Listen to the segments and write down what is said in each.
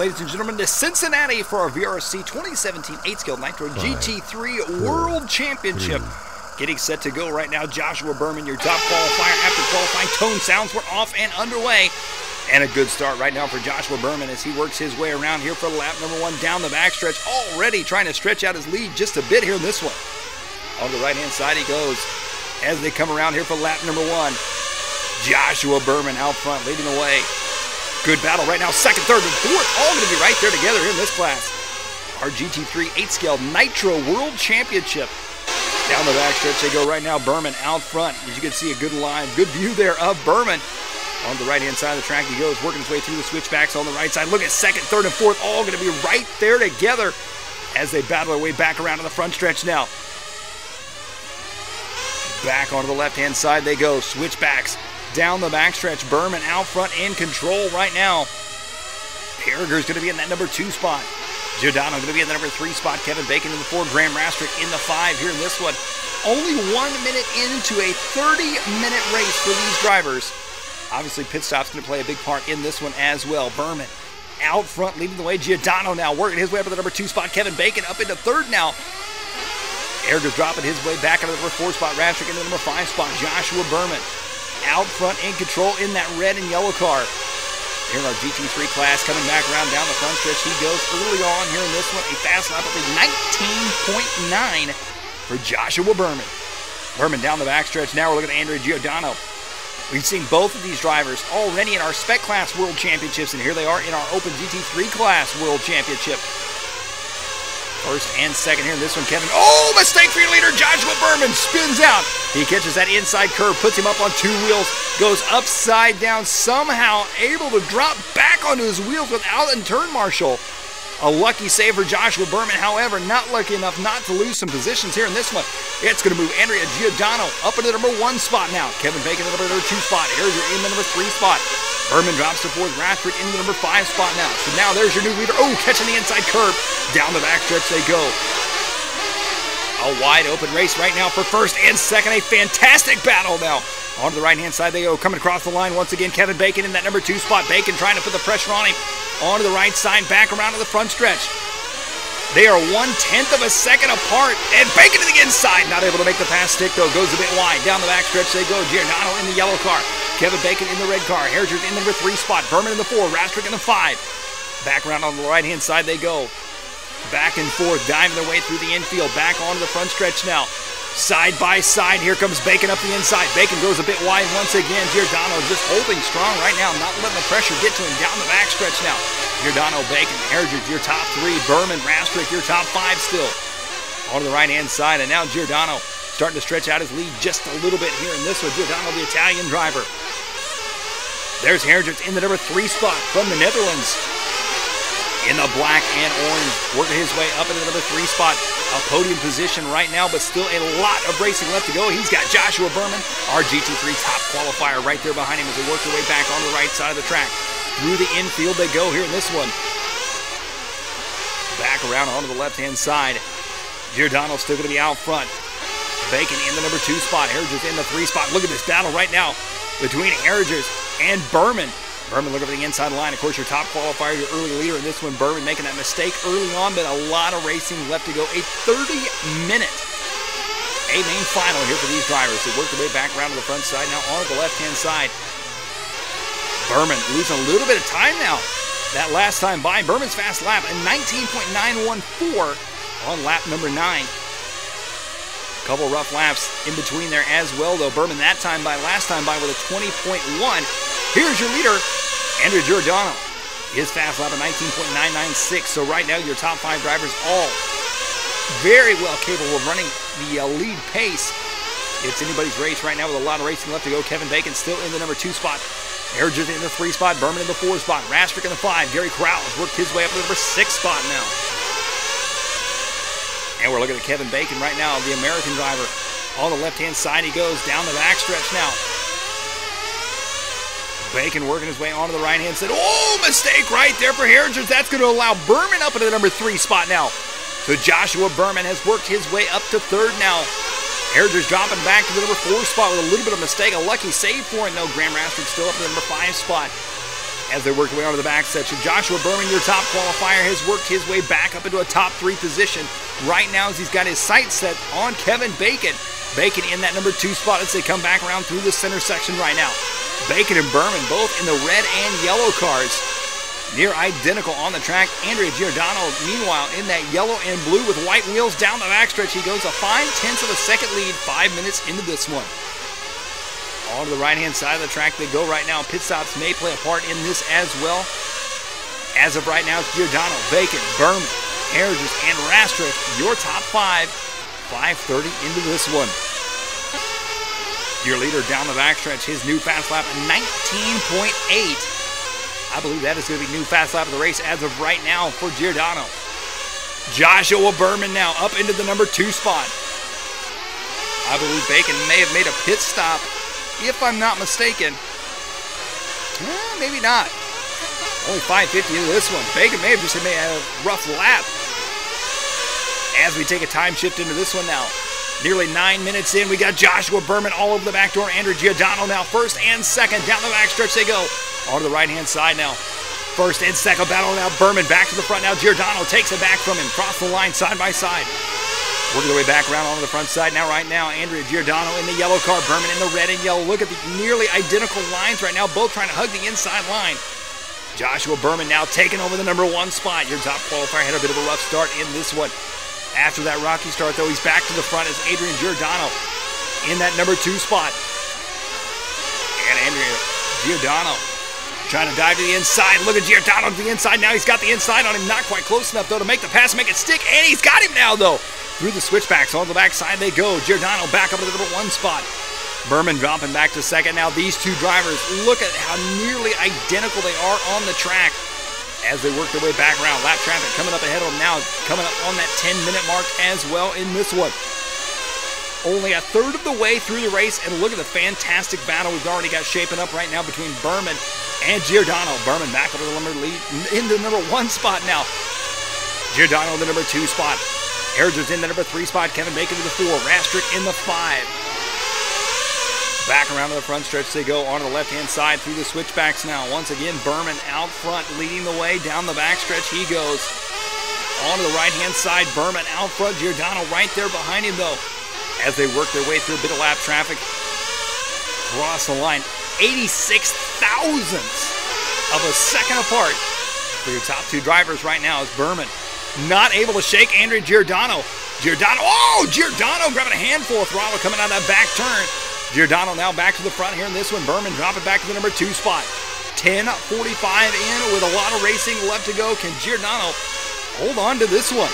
ladies and gentlemen, to Cincinnati for our VRC 2017 8-scale Nitro GT3 World Championship. Getting set to go right now, Joshua Berman, your top qualifier. After qualifying, tone sounds were off and underway. And a good start right now for Joshua Berman as he works his way around here for lap number 1 down the backstretch. Already trying to stretch out his lead just a bit here in this one. On the right-hand side he goes as they come around here for lap number 1. Joshua Berman out front, leading the way. Good battle right now. Second, third, and fourth, all going to be right there together in this class. Our GT3 8-scale Nitro World Championship. Down the backstretch they go right now. Berman out front. As you can see, a good line, good view there of Berman. On the right-hand side of the track he goes, working his way through the switchbacks on the right side. Look at second, third, and fourth, all going to be right there together as they battle their way back around to the front stretch now. Back onto the left-hand side they go. Switchbacks down the backstretch. Berman out front in control right now. Harriger's going to be in that number 2 spot. Giordano going to be in the number 3 spot. Kevin Bacon in the 4. Graham Rastrick in the 5 here in this one. Only 1 minute into a 30-minute race for these drivers. Obviously, pit stop's going to play a big part in this one as well. Berman out front leading the way. Giordano now working his way up to the number 2 spot. Kevin Bacon up into 3rd now. Harriger's dropping his way back into the number 4 spot. Rastrick in the number 5 spot. Joshua Berman out front in control in that red and yellow car. Here in our GT3 class, coming back around down the front stretch, he goes early on here in this one. A fast lap of a 19.9 for Joshua Berman. Berman down the backstretch. Now we're looking at Andrea Giordano. We've seen both of these drivers already in our Spec Class World Championships, and here they are in our Open GT3 Class World Championship. First and second here in this one, Kevin. Oh, mistake for your leader. Joshua Berman spins out. He catches that inside curve, puts him up on 2 wheels, goes upside down, somehow able to drop back onto his wheels without a turn marshal. A lucky save for Joshua Berman, however, not lucky enough not to lose some positions here in this one. It's going to move Andrea Giordano up into the number 1 spot now. Kevin Bacon in the number 2 spot. Harriger in the number 3 spot. Berman drops to 4th. Rastrick into the number 5 spot now. So now there's your new leader. Oh, catching the inside curve. Down the backstretch they go. A wide open race right now for first and second. A fantastic battle now. On the right-hand side they go. Coming across the line once again. Kevin Bacon in that number 2 spot. Bacon trying to put the pressure on him. Onto the right side, back around to the front stretch. They are 1/10 of a second apart. And Bacon to the inside. Not able to make the pass stick though. Goes a bit wide. Down the backstretch they go. Giordano in the yellow car. Kevin Bacon in the red car. Harriger's in the number 3 spot. Berman in the 4. Rastrick in the 5. Back around on the right-hand side they go. Back and forth, diving their way through the infield. Back onto the front stretch now. Side by side, here comes Bacon up the inside. Bacon goes a bit wide once again. Giordano just holding strong right now, not letting the pressure get to him down the backstretch now. Giordano, Bacon, Harriger, your top 3. Berman, Rastrick, your top 5 still. On the right-hand side, and now Giordano starting to stretch out his lead just a little bit here in this one. Giordano, the Italian driver. There's Harriger in the number 3 spot from the Netherlands. In the black and orange, working his way up into the number 3 spot. A podium position right now, but still a lot of racing left to go. He's got Joshua Berman, our GT3 top qualifier, right there behind him as they work their way back on the right side of the track. Through the infield they go here in this one. Back around onto the left-hand side. Giordano's still going to be out front. Bacon in the number 2 spot. Harriger's in the 3 spot. Look at this battle right now between Harriger's and Berman. Berman looking for the inside line. Of course, your top qualifier, your early leader in this one. Berman making that mistake early on, but a lot of racing left to go. A 30-minute A-Main final here for these drivers. They work their way back around to the front side. Now on the left-hand side. Berman losing a little bit of time now. That last time by, Berman's fast lap, a 19.914 on lap number 9. A couple rough laps in between there as well, though. Berman that time by, last time by with a 20.1. Here's your leader, Andrea Giordano. His fast lap of 19.996. So right now, your top 5 drivers all very well capable of running the lead pace. It's anybody's race right now with a lot of racing left to go. Kevin Bacon still in the number 2 spot. Harriger in the 3 spot. Berman in the 4 spot. Rastrick in the 5. Gary Crowell has worked his way up to the number 6 spot now. And we're looking at Kevin Bacon right now, the American driver. On the left-hand side he goes down the backstretch now. Bacon working his way onto the right-hand side. Oh, mistake right there for Harriger. That's going to allow Berman up into the number 3 spot now. So Joshua Berman has worked his way up to 3rd now. Harriger's dropping back to the number 4 spot with a little bit of mistake. A lucky save for him, though. Graham Rastrick still up in the number 5 spot. as they work their way onto the back section. Joshua Berman, your top qualifier, has worked his way back up into a top 3 position right now as he's got his sights set on Kevin Bacon. Bacon in that number 2 spot as they come back around through the center section right now. Bacon and Berman both in the red and yellow cars. Near identical on the track. Andrea Giordano, meanwhile, in that yellow and blue with white wheels down the backstretch. He goes a 0.5 of a second lead 5 minutes into this one. On to the right-hand side of the track they go right now. Pit stops may play a part in this as well. As of right now, it's Giordano, Bacon, Berman, Heritage, and Rastrick. Your top 5. 5:30 into this one. Your leader down the backstretch, his new fast lap, 19.8. I believe that is going to be new fast lap of the race as of right now for Giordano. Joshua Berman now up into the number 2 spot. I believe Bacon may have made a pit stop, if I'm not mistaken. Maybe not. Only 5:50 into this one. Bacon may have just made a rough lap. As we take a time shift into this one now. Nearly 9 minutes in, we got Joshua Berman all over the back door. Andrew Giordano now first and second. Down the backstretch they go. On to the right-hand side now. First and second battle now. Berman back to the front now. Giordano takes it back from him. Cross the line side by side. Working their way back around onto the front side now. Right now, Andrea Giordano in the yellow car. Berman in the red and yellow. Look at the nearly identical lines right now. Both trying to hug the inside line. Joshua Berman now taking over the number 1 spot. Your top qualifier had a bit of a rough start in this one. After that rocky start, though, he's back to the front as Adrian Giordano in that number 2 spot. And Andrea Giordano trying to dive to the inside. Look at Giordano to the inside. Now he's got the inside on him. Not quite close enough, though, to make the pass, make it stick. And he's got him now, though. Through the switchbacks on the backside they go. Giordano back up to the number 1 spot. Berman dropping back to second. Now these two drivers, look at how nearly identical they are on the track as they work their way back around. Lap traffic coming up ahead of them now, coming up on that 10-minute mark as well in this one. Only a third of the way through the race, and look at the fantastic battle we've already got shaping up right now between Berman and Giordano. Berman back over the number 1 spot now. Giordano in the number 2 spot. Heritage in the number 3 spot. Kevin Bacon in the 4. Rastrick in the 5. Back around to the front stretch they go on the left-hand side through the switchbacks now. Once again, Berman out front leading the way. Down the backstretch he goes. On to the right-hand side, Berman out front. Giordano right there behind him, though, as they work their way through a bit of lap traffic. Cross the line. 86 thousandths of a second apart for your top 2 drivers right now as Berman not able to shake Andrea Giordano. Giordano grabbing a handful of throttle coming out of that back turn. Giordano now back to the front here in this one. Berman dropping back to the number 2 spot. 10:45 in with a lot of racing left to go. Can Giordano hold on to this one?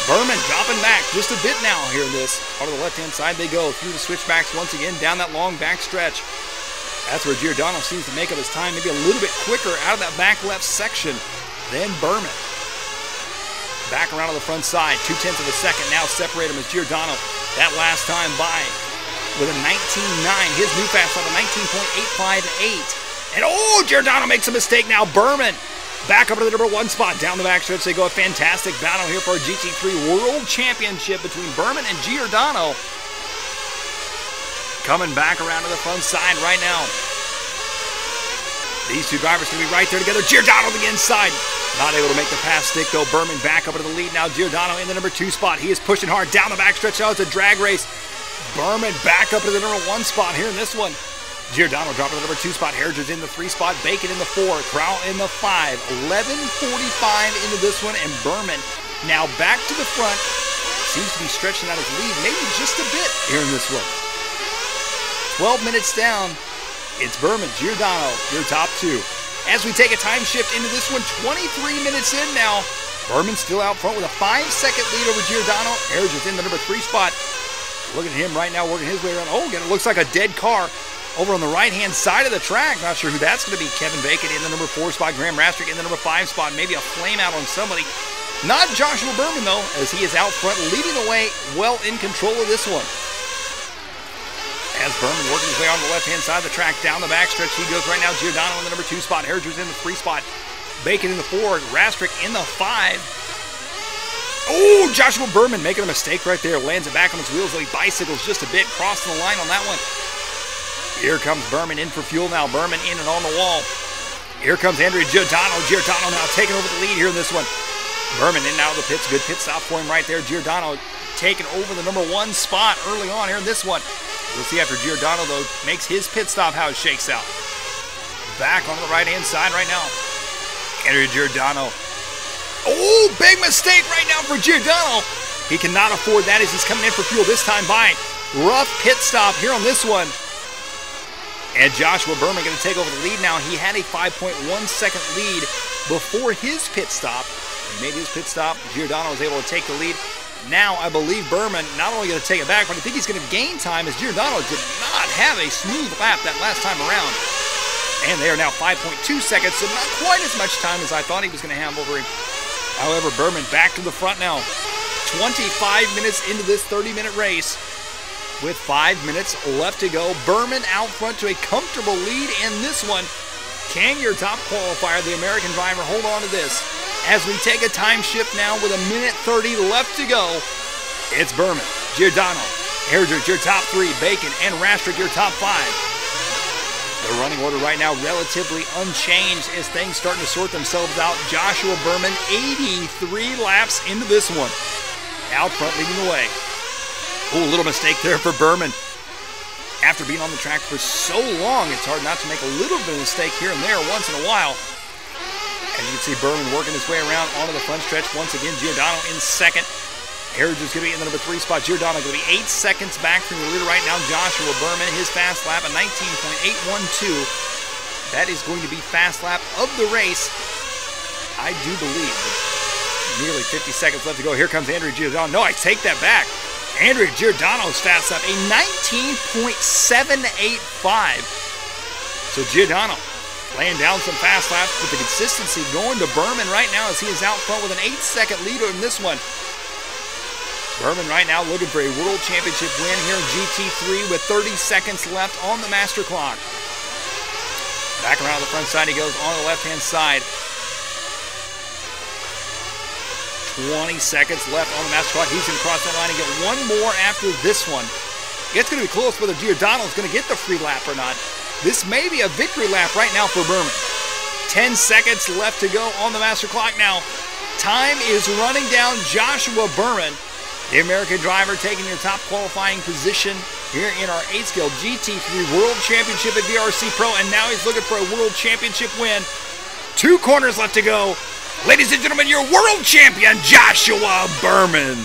Berman dropping back just a bit now here in this. On the left-hand side they go through the switchbacks once again down that long back stretch. That's where Giordano seems to make up his time, maybe a little bit quicker out of that back left section than Berman. Back around to the front side. 0.2 of a second now separate him as Giordano that last time by with a 19.9. His new fast lap, a 19.858. And Giordano makes a mistake now. Berman back up to the number 1 spot. Down the backstretch they go. A fantastic battle here for a GT3 World Championship between Berman and Giordano. Coming back around to the front side right now. These two drivers going to be right there together. Giordano to the inside. Not able to make the pass stick, though. Berman back up to the lead now. Giordano in the number 2 spot. He is pushing hard down the backstretch. Now it's a drag race. Berman back up to the number 1 spot here in this one. Giordano dropping the number 2 spot. Heritage in the 3 spot. Bacon in the 4. Crowell in the 5. 11:45 into this one. And Berman now back to the front. Seems to be stretching out his lead maybe just a bit here in this one. 12 minutes down. It's Berman, Giordano, your top 2. As we take a time shift into this one, 23 minutes in now. Berman still out front with a 5-second lead over Giordano. Heritage in the number 3 spot. Look at him right now working his way around. Again, it looks like a dead car over on the right-hand side of the track. Not sure who that's going to be. Kevin Bacon in the number 4 spot. Graham Rastrick in the number 5 spot. Maybe a flame out on somebody. Not Joshua Berman, though, as he is out front leading the way, well in control of this one. As Berman working his way on the left-hand side of the track, down the backstretch, he goes right now. Giordano in the number 2 spot. Heritage in the 3 spot. Bacon in the 4. Rastrick in the 5. Joshua Berman making a mistake right there. Lands it back on his wheels, though he bicycles just a bit, crossing the line on that one. Here comes Berman in for fuel now. Berman in and on the wall. Here comes Andrea Giordano. Giordano now taking over the lead here in this one. Berman in and out of the pits. Good pit stop for him right there. Giordano taking over the number 1 spot early on here in this one. We'll see after Giordano, though, makes his pit stop how it shakes out. Back on the right-hand side right now. Andrea Giordano. Oh, big mistake right now for Giordano. He cannot afford that as he's coming in for fuel this time by. Rough pit stop here on this one. And Joshua Berman going to take over the lead now. He had a 5.1 second lead before his pit stop. He made his pit stop. Giordano was able to take the lead. Now I believe Berman not only going to take it back, but I think he's going to gain time as Giordano did not have a smooth lap that last time around. And they are now 5.2 seconds, so not quite as much time as I thought he was going to have over him. However, Berman back to the front now. 25 minutes into this 30-minute race. With 5 minutes left to go, Berman out front to a comfortable lead in this one. Can your top qualifier, the American driver, hold on to this? As we take a time shift now with 1:30 left to go, it's Berman, Giordano, Herger, your top 3, Bacon, and Rastrick, your top 5. The running order right now relatively unchanged as things starting to sort themselves out. Joshua Berman, 83 laps into this one. Out front leading the way. Oh, a little mistake there for Berman. After being on the track for so long, it's hard not to make a little bit of a mistake here and there once in a while. As you can see, Berman working his way around onto the front stretch. Once again, Giordano in second. Herridge is going to be in the number 3 spot. Giordano going to be 8 seconds back from the leader right now. Joshua Berman, his fast lap, a 19.812. That is going to be fast lap of the race. I do believe. Nearly 50 seconds left to go. Here comes Andrea Giordano. No, I take that back. Andrea Giordano's fast lap, a 19.785. So Giordano laying down some fast laps with the consistency going to Berman right now as he is out front with an 8-second lead in this one. Berman right now looking for a World Championship win here in GT3 with 30 seconds left on the master clock. Back around the front side he goes on the left-hand side. 20 seconds left on the master clock. He's going to cross that line and get one more after this one. It's going to be close whether Giordano is going to get the free lap or not. This may be a victory lap right now for Berman. 10 seconds left to go on the master clock now. Time is running down. Joshua Berman, the American driver, taking your top qualifying position here in our 8-scale GT3 World Championship at VRC-Pro, and now he's looking for a World Championship win. 2 corners left to go. Ladies and gentlemen, your world champion, Joshua Berman.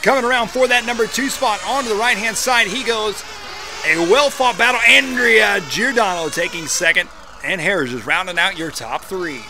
Coming around for that number 2 spot onto the right-hand side, he goes. A well-fought battle. Andrea Giordano taking second, and Harris is rounding out your top 3.